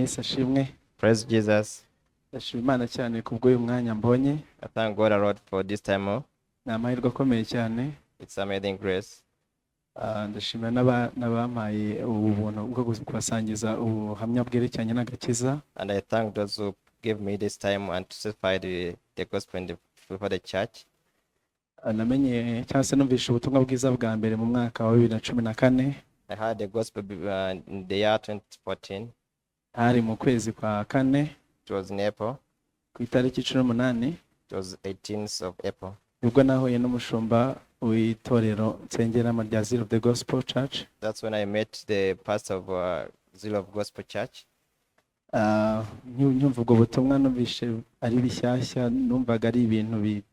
Yesu ashimwe. Praise Jesus. Ndashima Imana cyane kubw'uyu mwanya mbonye. I thank God a lot for this time. Ni amahirwe akomeye cyane. It's amazing grace. Ndashima n'abampaye ubu buntu bwo kubasangiza ubuhamya bwerekeranye n'agakiza. And I thank those who give me this time and to certify the gospel for the church. Namenye cyangwa se numvise ubutumwa bwiza bwa mbere mu mwaka wa 2014. I heard the gospel in the year 2014. Hari mu kwezi kwa kane. It was in April. Ku itariki 18. It was 18th of April. Nibwo nahuye n'umushumba w'itorero nsengeramo rya Zeal of the Gospel Church. That's when I met the pastor of Zeal of Gospel Church. Nyumva ubwo butumwa numvise ari bishyashya, numvaga ari ibintu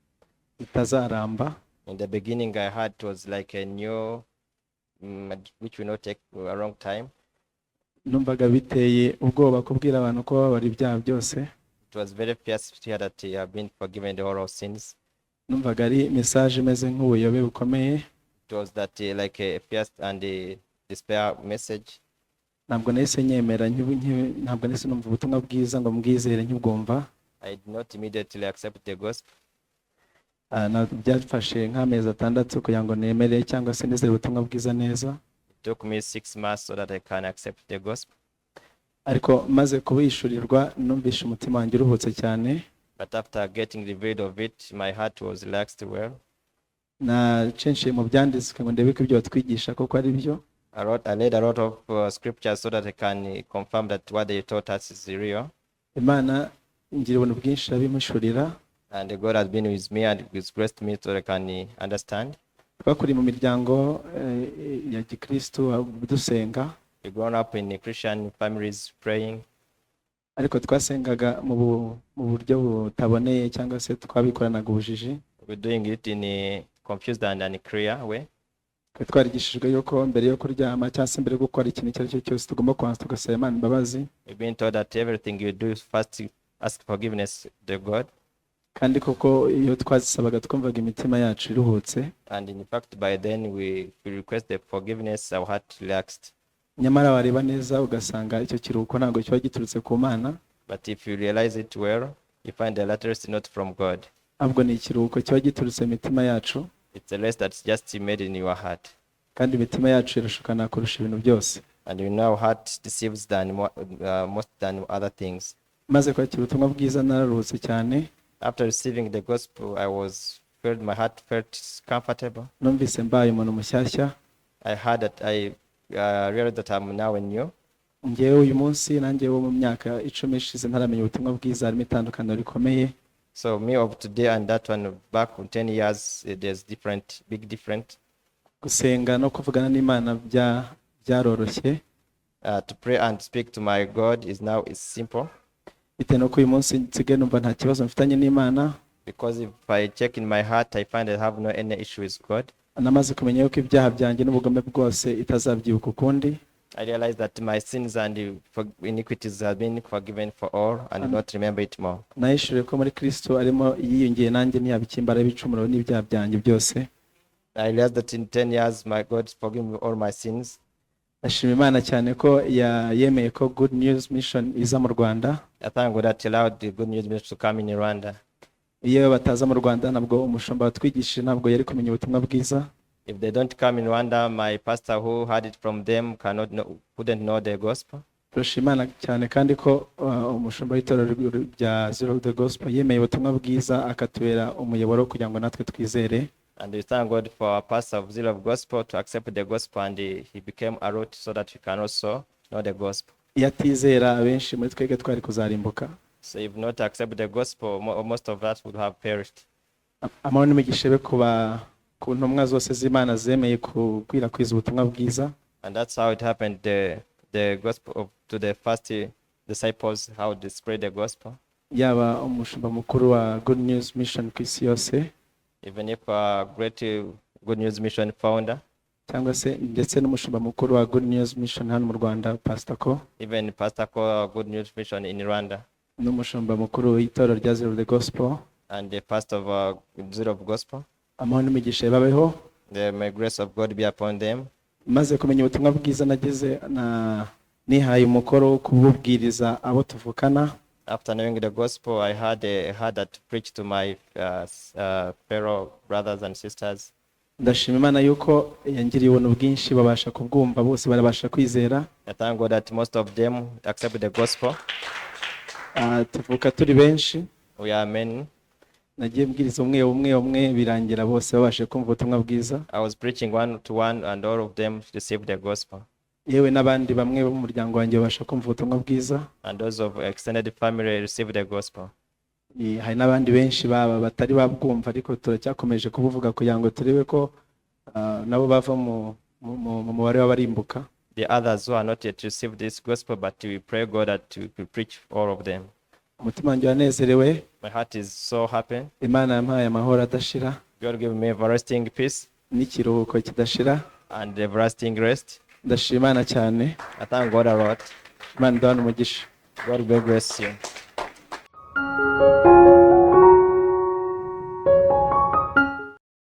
bitazaramba. In the beginning I heard it was like a new which will not take a long time. Numvaga biteye ubwoba kubwira abantu ko bari ibyaha byose. It was very fierce to hear that you have been forgiven the whole of sins. Numvaga ari message imeze nk'ubuyobe bukomeye. It was that like a fierce and a despair message. Ntabwo nahise nyemera ntabwo nahise numva ubutumwa bwiza ngo mbwizere nk'ubwumva. I did not immediately accept the gospel. Byafashe nk'amezi 6 kugira ngo nemere cyangwa se nizere ubutumwa bwiza neza. It took me 6 months so that I can accept the gospel. Ariko maze kubishurirwa numvishe umutima wanjye uruhutse cyane. But after getting revealed of it, my heart was relaxed well. Nacenshije mu byanditswe ngo ndebe ko ibyo batwigisha koko ari byo. I read a lot of scriptures so that I can confirm that what they taught us is real. Imana ngira ubuntu bwinshi abimushurira. And God has been with me and has graced me so I can understand. Twakuri mu miryango ya Gikristo dusenga. We grown up in Christian families praying. Ariko twasengaga mu buryo butaboneye cyangwa se twabikoranaga ubujiji. We're doing it in a confused and unclear way. Twarigishijwe yuko mbere yo kuryama cyangwa se mbere yo gukora ikintu icyo ari cyo cyose tugomba kubanza tugasaba Imana imbabazi. We've been told that everything you do first ask forgiveness to God. Kandi koko iyo twazisabaga twumvaga imitima yacu iruhutse. And in fact by then we request the forgiveness, our heart relaxed. Nyamara wareba neza ugasanga icyo kiruhuko ntabwo kiba giturutse ku Mana. But if you realize it well, you find the latter is not from God. Ahubwo ni ikiruhuko kiba giturutse imitima yacu. It's a rest that's just made in your heart. Kandi imitima yacu irashukana kurusha ibintu byose. And you know heart deceives most than other things. Maze kwakira ubutumwa bwiza nararuhutse cyane. After receiving the gospel, my heart felt comfortable. Numvise mbaye umuntu mushyashya. I heard that I realized that I'm now new. Ngewe uyu munsi nanjye wo mu myaka 10 ishize ntaramenya ubutumwa bwiza, harimo itandukaniro rikomeye. So me of today and that one back in 10 years, there's big different. Gusenga no kuvugana n'Imana byaroroshye. To pray and speak to my God is simple. Bitewe no uyu munsi nsigaye numva nta kibazo mfitanye n'Imana. Because if I check in my heart, I find I have no any issue with God. Namaze kumenya yuko ibyaha byanjye n'ubugome bwose itazabyibuka ukundi. I realize that my sins and iniquities have been forgiven for all and not remember it more. Nahishuriye ko muri Kristo arimo yiyongeye nanjye ntiyabikimbara ibicumuro n'ibyaha byanjye byose. I realized that in 10 years my God forgave me all my sins. Ashima Imana cyane ko yemeye ko Good News Mission iza mu Rwanda. I thank God that allowed the Good News Mission to come in Rwanda. Iyo bataza mu Rwanda nabwo umushumba watwigishije ntabwo yari kumenya ubutumwa bwiza. If they don't come in Rwanda, my pastor who heard it from them couldn't know the gospel. Turashima Imana cyane kandi ko umushumba w'itorero rya Zeal of the Gospel yemeye ubutumwa bwiza akatubera umuyoboro kugira ngo natwe twizere. And we thank God for our pastor of Zeal of Gospel to accept the gospel, and he became a root so that we can also know the gospel. Iyo atizera benshi muri twege twari kuzarimbuka. So if not accept the gospel, most of us would have perished. Amahoro n'imigisha be ku ntumwa zose z'Imana zemeye gukwirakwiza ubutumwa bwiza. And that's how it happened, the gospel to the first disciples, how they spread the gospel. Yaba umushumba mukuru wa Good News Mission ku isi yose. Even if a great Good News Mission founder. Cyangwa se ndetse n'umushumba mukuru wa Good News Mission hano mu Rwanda, Pastor Ko. Even Pastor Ko, Good News Mission in Rwanda. N'umushumba mukuru w'itorero rya Zeal of the Gospel. And the pastor of Zeal of Gospel. Amahoro n'imigisha babeho. May grace of God be upon them. Maze kumenya ubutumwa bwiza nagize nihaye umukoro wo kububwiriza abo tuvukana. After knowing the gospel, I had to preach to my fellow brothers and sisters. Ndashima Imana yuko yangiriye ubuntu bwinshi babasha kubwumva bose barabasha kwizera. I thank God that most of them accept the gospel. Tuvuka turi benshi. We are many. Nagiye mbwiriza umwe birangira bose babashe kumva ubutumwa bwiza. I was preaching one to one and all of them received the gospel. Yewe n'abandi bamwe bo mu muryango wanjye babasha kumva ubutumwa bwiza. And those of extended family received the gospel. Hari n'abandi benshi batari babwumva ariko turacyakomeje kubuvuga kugira ngo turebe ko nabo bava mu mubare w'abarimbuka. The others who are not yet received this gospel, but we pray God that we preach all of them. Umutima wanjye wanezerewe. My heart is so happy. Imana yampaye amahoro adashira. God give me everlasting peace. N'ikiruhuko kidashira. And everlasting rest. Ndashima Imana cyane. I thank God a lot. Imana iduhane umugisha. God bless you.